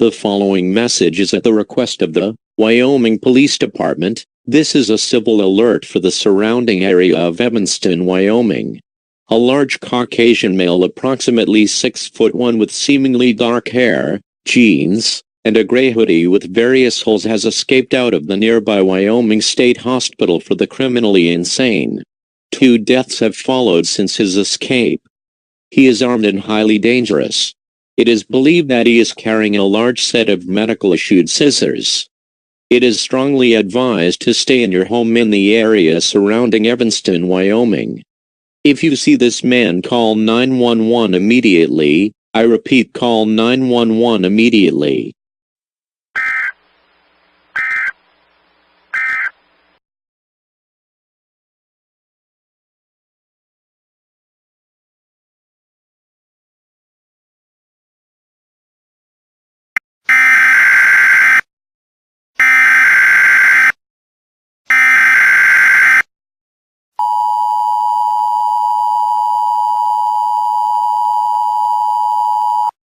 The following message is at the request of the Wyoming Police Department. This is a civil alert for the surrounding area of Evanston, Wyoming. A large Caucasian male approximately 6'1" with seemingly dark hair, jeans, and a gray hoodie with various holes has escaped out of the nearby Wyoming State Hospital for the criminally insane. 2 deaths have followed since his escape. He is armed and highly dangerous. It is believed that he is carrying a large set of medical-issued scissors. It is strongly advised to stay in your home in the area surrounding Evanston, Wyoming. If you see this man, call 911 immediately. I repeat, call 911 immediately.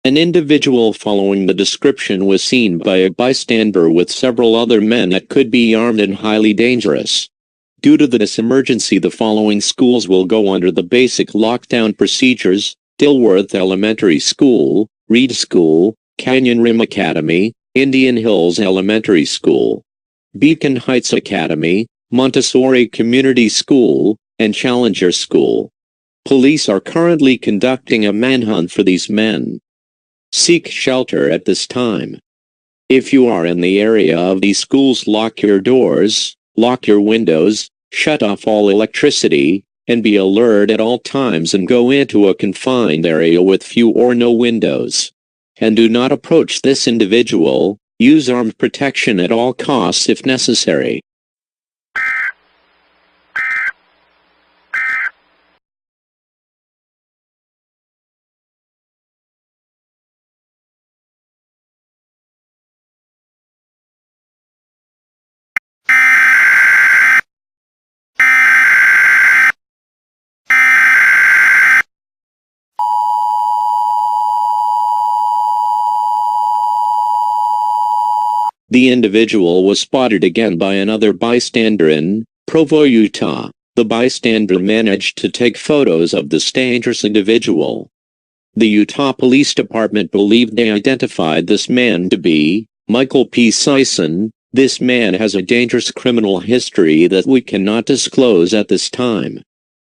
An individual following the description was seen by a bystander with several other men that could be armed and highly dangerous. Due to this emergency, the following schools will go under the basic lockdown procedures: Dilworth Elementary School, Reed School, Canyon Rim Academy, Indian Hills Elementary School, Beacon Heights Academy, Montessori Community School, and Challenger School. Police are currently conducting a manhunt for these men. Seek shelter at this time. If you are in the area of these schools, lock your doors, lock your windows, shut off all electricity, and be alert at all times, and go into a confined area with few or no windows. And do not approach this individual. Use armed protection at all costs if necessary. The individual was spotted again by another bystander in Provo, Utah. The bystander managed to take photos of this dangerous individual. The Utah Police Department believed they identified this man to be Michael P. Sison. This man has a dangerous criminal history that we cannot disclose at this time.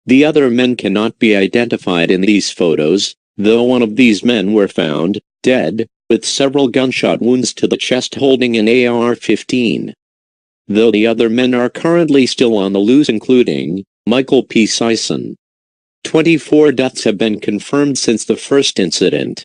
The other men cannot be identified in these photos, though one of these men were found dead, with several gunshot wounds to the chest, holding an AR-15. Though the other men are currently still on the loose, including Michael P. Sison. 24 deaths have been confirmed since the first incident.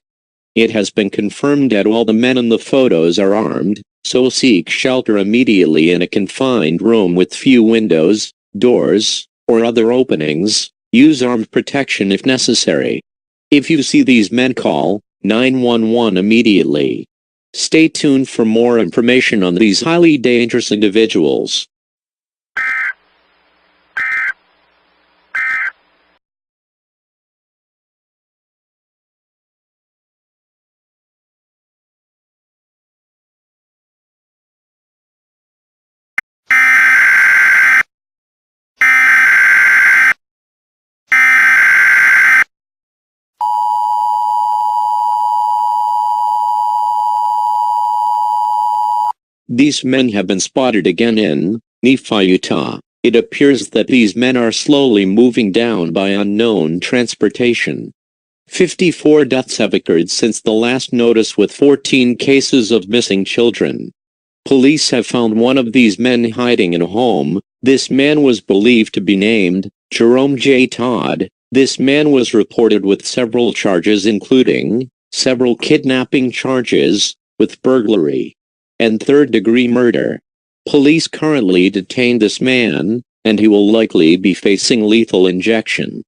It has been confirmed that all the men in the photos are armed, so seek shelter immediately in a confined room with few windows, doors, or other openings. Use armed protection if necessary. If you see these men, call 911 immediately. Stay tuned for more information on these highly dangerous individuals. These men have been spotted again in Nephi, Utah. It appears that these men are slowly moving down by unknown transportation. 54 deaths have occurred since the last notice, with 14 cases of missing children. Police have found one of these men hiding in a home. This man was believed to be named Jerome J. Todd. This man was reported with several charges, including several kidnapping charges, with burglary and third-degree murder. Police currently detain this man, and he will likely be facing lethal injection.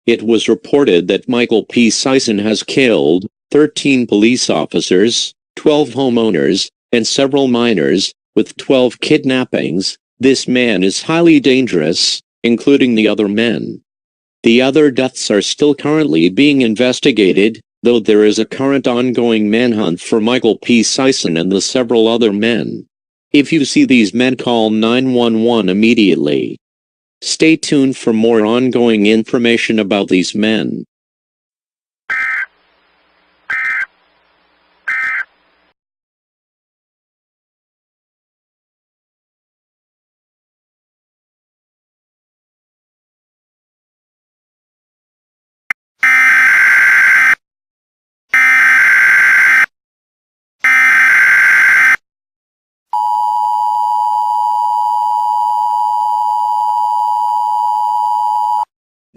It was reported that Michael P. Sison has killed 13 police officers, 12 homeowners, and several minors, with 12 kidnappings. This man is highly dangerous, including the other men. The other deaths are still currently being investigated. though there is a current ongoing manhunt for Michael P. Sison and the several other men. If you see these men, call 911 immediately. Stay tuned for more ongoing information about these men.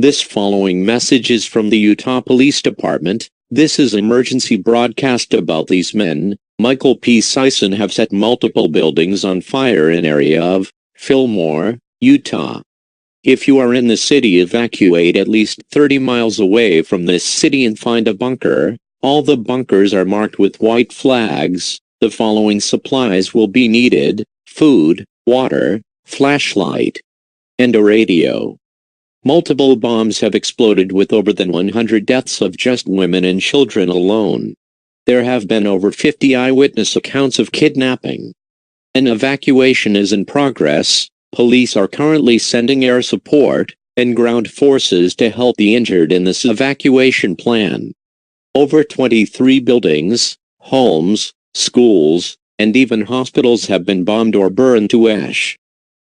This following message is from the Utah Police Department. This is emergency broadcast about these men. Michael P. Sison have set multiple buildings on fire in area of Fillmore, Utah. If you are in the city, evacuate at least 30 miles away from this city and find a bunker. All the bunkers are marked with white flags. The following supplies will be needed: food, water, flashlight, and a radio. Multiple bombs have exploded with over than 100 deaths of just women and children alone. There have been over 50 eyewitness accounts of kidnapping. An evacuation is in progress. Police are currently sending air support and ground forces to help the injured in this evacuation plan. Over 23 buildings, homes, schools, and even hospitals have been bombed or burned to ash.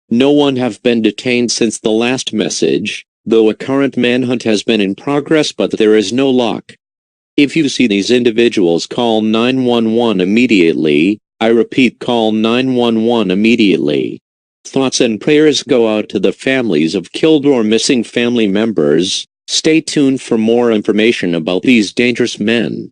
No one have been detained since the last message, though a current manhunt has been in progress, but there is no luck. If you see these individuals, call 911 immediately. I repeat, call 911 immediately. Thoughts and prayers go out to the families of killed or missing family members. Stay tuned for more information about these dangerous men.